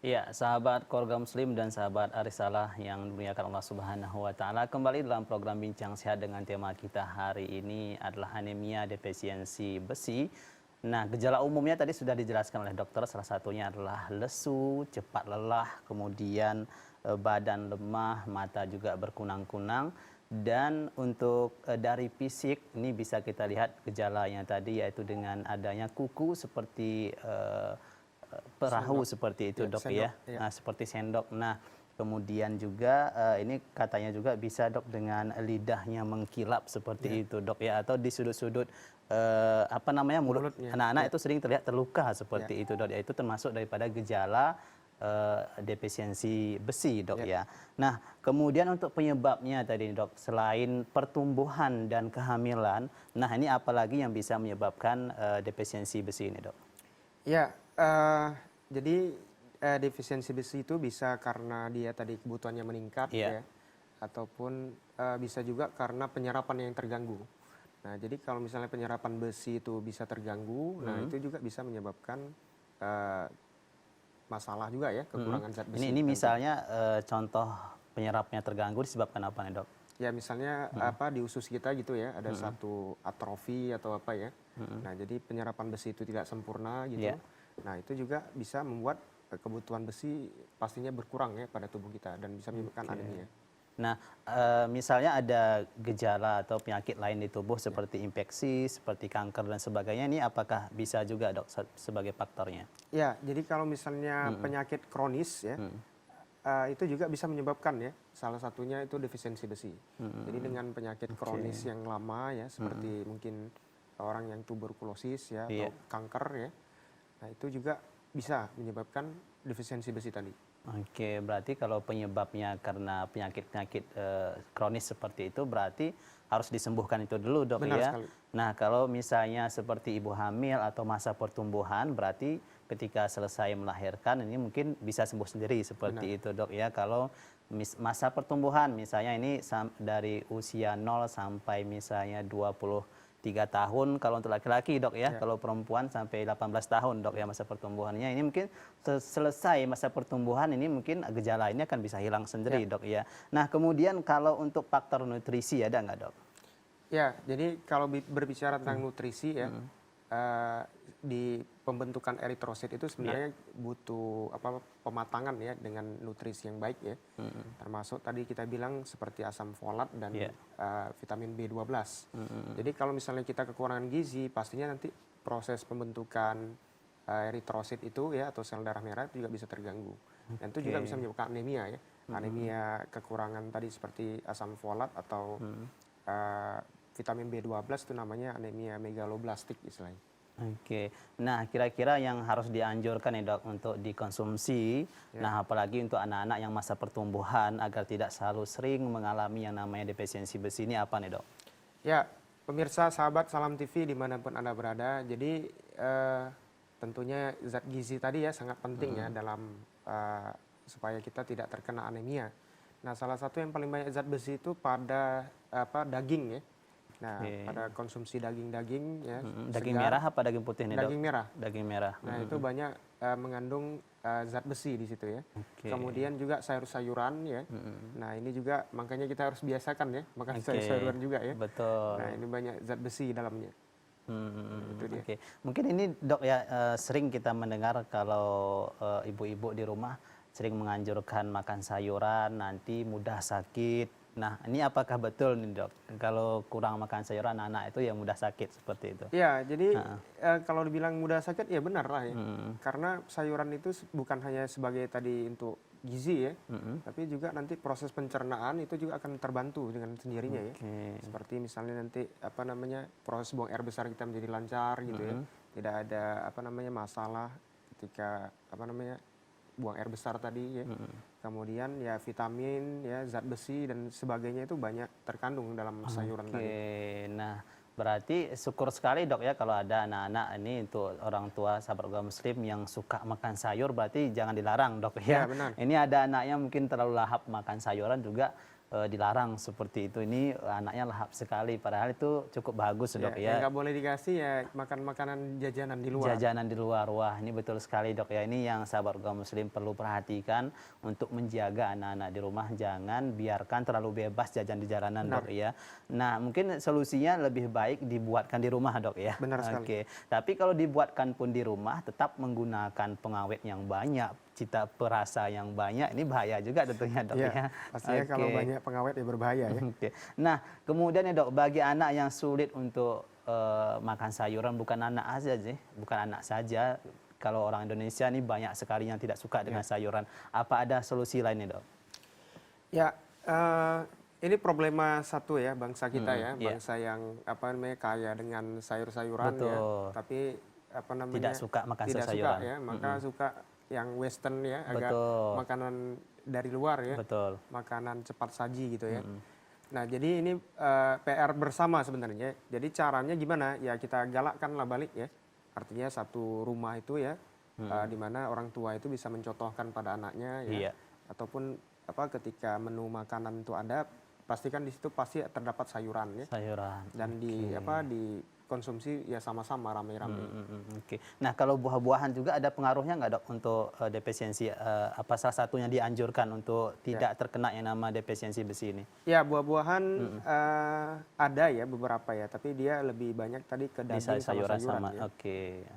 Ya, sahabat keluarga muslim dan sahabat Arisalah yang dimuliakan Allah Subhanahu wa taala, kembali dalam program Bincang Sehat dengan tema kita hari ini adalah anemia defisiensi besi. Nah, gejala umumnya tadi sudah dijelaskan oleh dokter, salah satunya adalah lesu, cepat lelah, kemudian badan lemah, mata juga berkunang-kunang. Dan untuk dari fisik ini bisa kita lihat gejalanya tadi yaitu dengan adanya kuku seperti perahu Sendok, seperti itu ya, dok sendok, ya, ya. nah, seperti sendok. Nah kemudian juga ini katanya juga bisa dok dengan lidahnya mengkilap Ya, seperti itu dok ya, atau di sudut-sudut apa namanya mulut mulutnya, anak-anak ya, itu sering terlihat terluka ya, seperti itu dok ya, itu termasuk daripada gejala defisiensi besi dok ya. ya. Nah kemudian untuk penyebabnya tadi dok, selain pertumbuhan dan kehamilan, nah ini apalagi yang bisa menyebabkan defisiensi besi ini dok? Ya, jadi defisiensi besi itu bisa karena dia tadi kebutuhannya meningkat Iya. ya, ataupun bisa juga karena penyerapan yang terganggu. Nah, jadi kalau misalnya penyerapan besi itu bisa terganggu, nah itu juga bisa menyebabkan eh, masalah juga ya, Mhm. kekurangan zat Ini besi ini nantinya. misalnya, contoh penyerapnya terganggu disebabkan apa nih, Dok? Ya misalnya Mhm, apa di usus kita gitu ya, ada mhm, satu atrofi atau apa ya. mhm. Nah, jadi penyerapan besi itu tidak sempurna Iya. gitu. Nah, itu juga bisa membuat kebutuhan besi pastinya berkurang ya pada tubuh kita dan bisa menyebabkan Oke. anemia. Nah, misalnya ada gejala atau penyakit lain di tubuh Ya. seperti infeksi, seperti kanker dan sebagainya, ini apakah bisa juga, Dok, sebagai faktornya? Ya, jadi kalau misalnya Mhm, penyakit kronis ya, mhm, itu juga bisa menyebabkan ya, salah satunya itu defisiensi besi. Jadi mhm. dengan penyakit Oke. kronis yang lama ya, Mhm. seperti mungkin orang yang tuberkulosis ya Iya. atau kanker ya, nah itu juga bisa menyebabkan defisiensi besi tadi. Oke, berarti kalau penyebabnya karena penyakit-penyakit kronis seperti itu, berarti harus disembuhkan itu dulu, dok Benar ya. sekali. Nah, kalau misalnya seperti ibu hamil atau masa pertumbuhan, berarti ketika selesai melahirkan ini mungkin bisa sembuh sendiri Benar. seperti itu, dok ya. Kalau masa pertumbuhan, misalnya ini dari usia 0 sampai misalnya 23 tahun kalau untuk laki-laki, dok ya. Ya. Kalau perempuan sampai 18 tahun, dok ya, masa pertumbuhannya. Ini mungkin selesai masa pertumbuhan ini mungkin gejala ini akan bisa hilang Ya. sendiri, dok ya. Nah kemudian kalau untuk faktor nutrisi ada nggak, dok? Ya, jadi kalau berbicara tentang Hmm, nutrisi ya, hmm, eh, di pembentukan eritrosit itu iya, sebenarnya butuh apa pematangan ya dengan nutrisi yang baik ya. hmm, Termasuk tadi kita bilang seperti asam folat dan iya, vitamin B12. hmm, Jadi kalau misalnya kita kekurangan gizi, pastinya nanti proses pembentukan eritrosit itu ya atau sel darah merah itu juga bisa terganggu. Dan itu juga bisa oke, menyebabkan anemia ya. hmm, Anemia kekurangan tadi seperti asam folat atau hmm. eh, vitamin B12 itu namanya anemia megaloblastik istilahnya. Oke, nah kira-kira yang harus dianjurkan nih, dok, untuk dikonsumsi, Ya. nah apalagi untuk anak-anak yang masa pertumbuhan agar tidak selalu sering mengalami yang namanya defisiensi besi ini apa nih, dok? Ya, pemirsa sahabat Salam TV dimanapun Anda berada, jadi tentunya zat gizi tadi ya sangat penting ya Hmm, dalam supaya kita tidak terkena anemia. Nah, salah satu yang paling banyak zat besi itu pada apa daging ya. Nah, pada oke. konsumsi daging-daging ya Daging segar, merah apa daging putih nih, dok? daging merah. Daging merah. Nah, itu banyak mengandung zat besi di situ ya. Oke. Kemudian juga sayur-sayuran ya. Mhm. Nah, ini juga makanya kita harus biasakan ya makan Oke, sayur-sayuran juga ya. Nah, betul. ini banyak zat besi di dalamnya. Nah, itu dia. Oke. Mungkin ini, Dok, ya, sering kita mendengar kalau, ibu-ibu di rumah sering menganjurkan makan sayuran, nanti mudah sakit. Nah, ini apakah betul nih, Dok? Kalau kurang makan sayuran, anak itu ya mudah sakit, seperti itu? Ya, jadi Heeh. kalau dibilang mudah sakit ya benar lah ya. Mhm, Karena sayuran itu bukan hanya sebagai tadi untuk gizi ya, mhm. tapi juga nanti proses pencernaan itu juga akan terbantu dengan sendirinya ya. Oke. Seperti misalnya nanti apa namanya proses buang air besar kita menjadi lancar gitu ya. Mhm. Tidak ada apa namanya masalah ketika apa namanya buang air besar tadi ya. Mhm. Kemudian ya vitamin ya zat besi dan sebagainya itu banyak terkandung dalam sayuran Oke, tadi. nah berarti syukur sekali, dok ya, kalau ada anak-anak ini untuk orang tua sahabat keluarga muslim yang suka makan sayur, berarti jangan dilarang, dok Ya ya. benar. Ini ada anaknya mungkin terlalu lahap makan sayuran juga dilarang seperti itu. Ini anaknya lahap sekali, padahal itu cukup bagus dok Ya, ya. nggak boleh dikasih ya makan makanan jajanan di luar. Jajanan di luar, wah ini betul sekali dok ya. Ini yang sahabat kaum muslim perlu perhatikan untuk menjaga anak-anak di rumah, jangan biarkan terlalu bebas jajan di jalanan Benar. dok ya. Nah mungkin solusinya lebih baik dibuatkan di rumah dok ya. Benar sekali. Oke, tapi kalau dibuatkan pun di rumah tetap menggunakan pengawet yang banyak, cita perasa yang banyak, ini bahaya juga tentunya dok ya. Ya, pastinya kalau Oke. banyak pengawet ya berbahaya ya. Oke. Nah, kemudian ya dok, bagi anak yang sulit untuk makan sayuran, bukan anak aja sih, bukan anak saja. Kalau orang Indonesia ini banyak sekali yang tidak suka dengan sayuran. Apa ada solusi lain nih dok? Ya, ini problema satu ya bangsa kita ya, iya. bangsa yang apa namanya kaya dengan sayur-sayuran ya, Betul. tapi apa namanya Tidak suka makan tidak sayuran. suka ya, maka suka yang western ya, agak Betul. makanan dari luar ya, Betul. makanan cepat saji gitu ya. Nah, jadi ini PR bersama sebenarnya. Jadi caranya gimana? Ya kita galakkanlah balik ya. Artinya satu rumah itu ya, di mana orang tua itu bisa mencontohkan pada anaknya ya. Iya. Ataupun apa ketika menu makanan itu ada, pastikan di situ pasti terdapat sayuran ya. Sayuran. Dan dikonsumsi ya sama-sama rame-rame. Oke. Nah, kalau buah-buahan juga ada pengaruhnya nggak dok untuk defisiensi? Apa salah satunya dianjurkan untuk tidak terkena yang nama defisiensi besi ini? Ya, buah-buahan ada ya beberapa ya, tapi dia lebih banyak tadi ke Bisa daging sama sayuran sayuran sama. ya. Oke.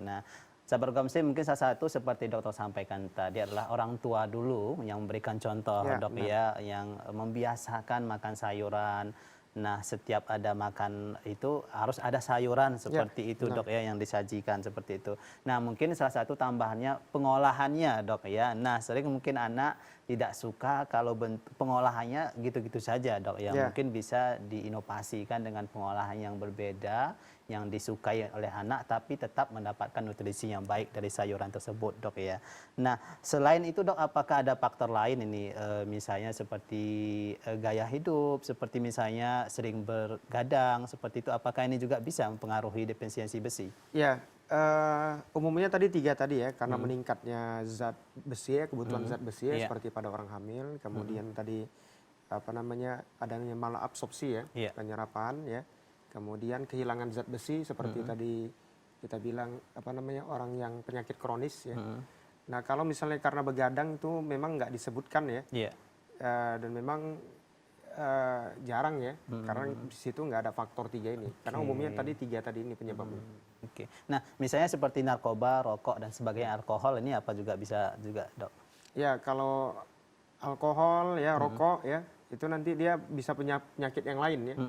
Nah, sahabat Gamsi mungkin salah satu seperti dokter sampaikan tadi adalah orang tua dulu yang memberikan contoh Ya, dok benar. ya, yang membiasakan makan sayuran. Nah, setiap ada makan itu harus ada sayuran seperti itu benar. dok ya yang disajikan seperti itu. Nah, mungkin salah satu tambahannya pengolahannya dok ya. Nah, sering mungkin anak tidak suka kalau pengolahannya gitu-gitu saja dok ya. Ya. Mungkin bisa diinovasikan dengan pengolahan yang berbeda yang disukai oleh anak tapi tetap mendapatkan nutrisi yang baik dari sayuran tersebut dok ya. Nah selain itu dok apakah ada faktor lain ini misalnya seperti gaya hidup, seperti misalnya sering bergadang seperti itu, apakah ini juga bisa mempengaruhi defisiensi besi? Ya, umumnya tadi 3 tadi ya, karena meningkatnya zat besi ya, kebutuhan zat besi ya, Iya. seperti pada orang hamil, kemudian tadi apa namanya adanya malabsorpsi ya, Iya. penyerapan ya, kemudian kehilangan zat besi seperti tadi kita bilang apa namanya orang yang penyakit kronis ya. Nah kalau misalnya karena begadang itu memang nggak disebutkan ya, Iya. dan memang jarang ya, karena di situ nggak ada faktor 3 ini, karena umumnya tadi 3 tadi ini penyebabnya. Oke. Nah misalnya seperti narkoba, rokok dan sebagainya, alkohol ini apa juga bisa juga dok? Ya, kalau alkohol ya, rokok ya, itu nanti dia bisa punya penyakit yang lain ya. Iya,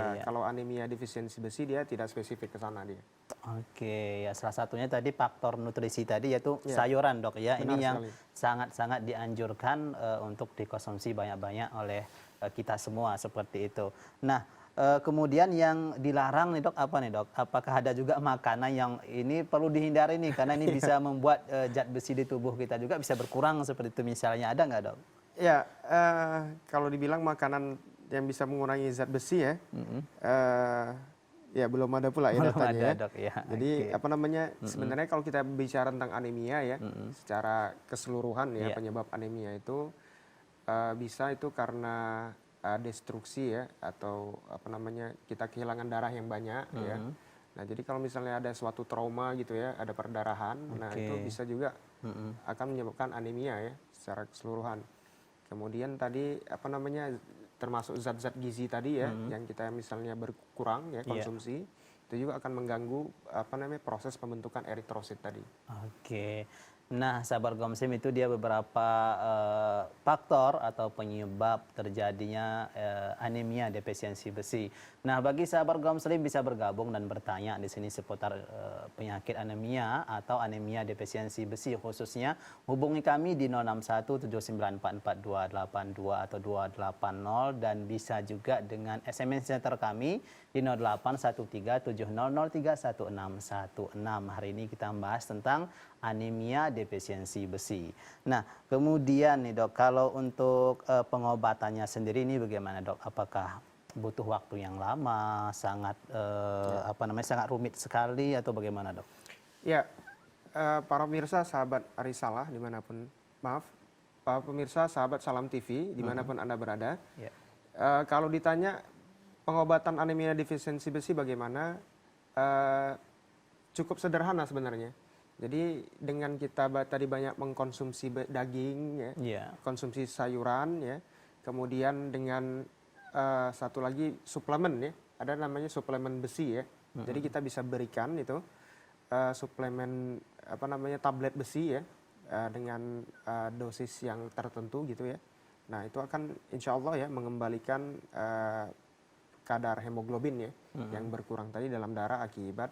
Nah, iya. kalau anemia defisiensi besi dia tidak spesifik ke sana dia. Oke, ya salah satunya tadi faktor nutrisi tadi yaitu Ya, sayuran dok ya. Ini benar yang sekali. sangat-sangat dianjurkan untuk dikonsumsi banyak-banyak oleh kita semua seperti itu. Nah, kemudian yang dilarang nih dok apa nih dok? Apakah ada juga makanan yang ini perlu dihindari nih karena ini bisa membuat zat besi di tubuh kita juga bisa berkurang seperti itu misalnya, ada nggak dok? Ya, kalau dibilang makanan yang bisa mengurangi zat besi ya, ya belum ada pula ya Belum datanya ada ya. dok ya. Jadi Oke. apa namanya, sebenarnya kalau kita bicara tentang anemia ya, secara keseluruhan ya Iya. penyebab anemia itu bisa itu karena destruksi ya, atau apa namanya kita kehilangan darah yang banyak ya. Nah jadi kalau misalnya ada suatu trauma gitu ya, ada perdarahan, nah itu Oke. bisa juga akan menyebabkan anemia ya secara keseluruhan. Kemudian tadi apa namanya termasuk zat-zat gizi tadi ya, yang kita misalnya berkurang ya konsumsi, itu juga akan mengganggu apa namanya proses pembentukan eritrosit tadi. Oke. Nah, sahabat Gomsim itu dia beberapa faktor atau penyebab terjadinya anemia defisiensi besi. Nah, bagi sahabat Gomslim bisa bergabung dan bertanya di sini seputar penyakit anemia atau anemia defisiensi besi khususnya, hubungi kami di 06179442282 atau 280 dan bisa juga dengan SMS center kami di 081370031616. Hari ini kita membahas tentang anemia defisiensi besi. Nah, kemudian nih dok, kalau untuk pengobatannya sendiri ini bagaimana dok? Apakah butuh waktu yang lama, sangat sangat rumit sekali atau bagaimana dok? Ya, para pemirsa sahabat Arisalah dimanapun, maaf, pemirsa, sahabat Salam TV, dimanapun Anda berada. Ya. Kalau ditanya pengobatan anemia defisiensi besi bagaimana, cukup sederhana sebenarnya. Jadi dengan kita tadi banyak mengkonsumsi daging, ya, Ya. konsumsi sayuran, ya, kemudian dengan satu lagi suplemen, ya, ada namanya suplemen besi, ya. Jadi kita bisa berikan itu suplemen apa namanya tablet besi, ya, dengan dosis yang tertentu gitu ya. Nah itu akan insya Allah ya mengembalikan kadar hemoglobin ya yang berkurang tadi dalam darah akibat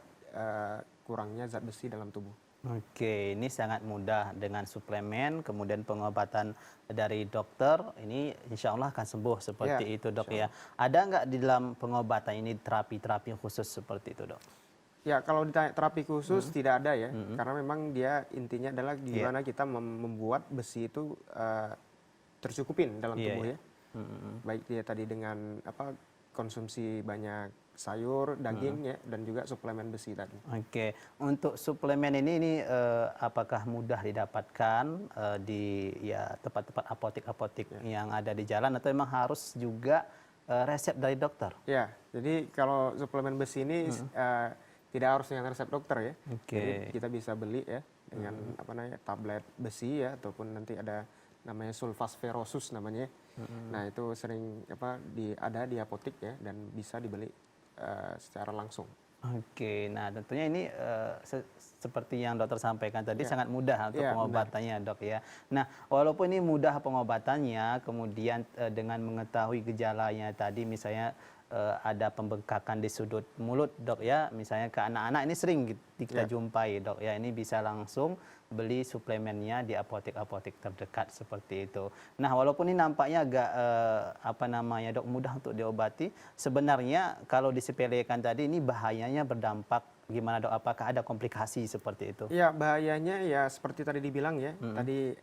kurangnya zat besi dalam tubuh. Oke, ini sangat mudah dengan suplemen, kemudian pengobatan dari dokter, ini insya Allah akan sembuh seperti Ya, itu dok insya ya. Ada nggak di dalam pengobatan ini terapi-terapi khusus seperti itu dok? Ya, kalau ditanya terapi khusus tidak ada ya, karena memang dia intinya adalah gimana kita membuat besi itu tercukupin dalam tubuh ya. Baik dia tadi dengan apa konsumsi banyak sayur, daging ya, dan juga suplemen besi tadi. Oke, untuk suplemen ini apakah mudah didapatkan di ya tempat-tempat apotek-apotek yang ada di jalan atau memang harus juga resep dari dokter? Ya, jadi kalau suplemen besi ini tidak harus dengan resep dokter ya. Oke. Jadi kita bisa beli ya dengan apa namanya tablet besi ya ataupun nanti ada namanya sulfasferosus namanya. Nah, itu sering ada di apotek ya dan bisa dibeli secara langsung. Oke, nah tentunya ini seperti yang dokter sampaikan tadi sangat mudah untuk Ya, pengobatannya dok ya. Nah walaupun ini mudah pengobatannya, kemudian dengan mengetahui gejalanya tadi misalnya ada pembengkakan di sudut mulut dok ya, misalnya ke anak-anak ini sering kita jumpai dok ya, ini bisa langsung beli suplemennya di apotek-apotek terdekat seperti itu. Nah walaupun ini nampaknya agak dok mudah untuk diobati, sebenarnya kalau disepelekan tadi ini bahayanya berdampak gimana dok? Apakah ada komplikasi seperti itu? Ya, bahayanya ya seperti tadi dibilang ya, tadi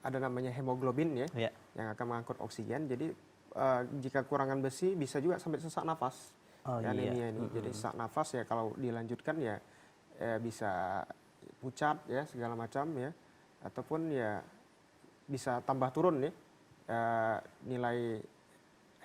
ada namanya hemoglobin ya, yang akan mengangkut oksigen. Jadi jika kekurangan besi bisa juga sampai sesak nafas. Anemia ini. Jadi sesak nafas ya kalau dilanjutkan ya bisa pucat ya segala macam ya, ataupun ya bisa tambah turun ya nilai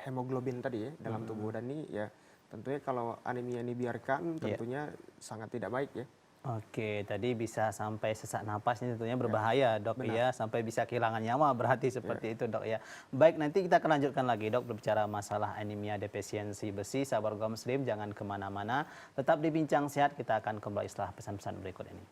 hemoglobin tadi ya dalam tubuh, dan ini ya tentunya kalau anemia ini biarkan tentunya sangat tidak baik ya. Oke, tadi bisa sampai sesak napas ini tentunya berbahaya dok ya, sampai bisa kehilangan nyawa berarti seperti itu dok ya. Baik, nanti kita akan lanjutkan lagi dok berbicara masalah anemia defisiensi besi. Sahabat Keluarga Muslim jangan kemana-mana, tetap di Bincang Sehat, kita akan kembali setelah pesan-pesan berikut ini.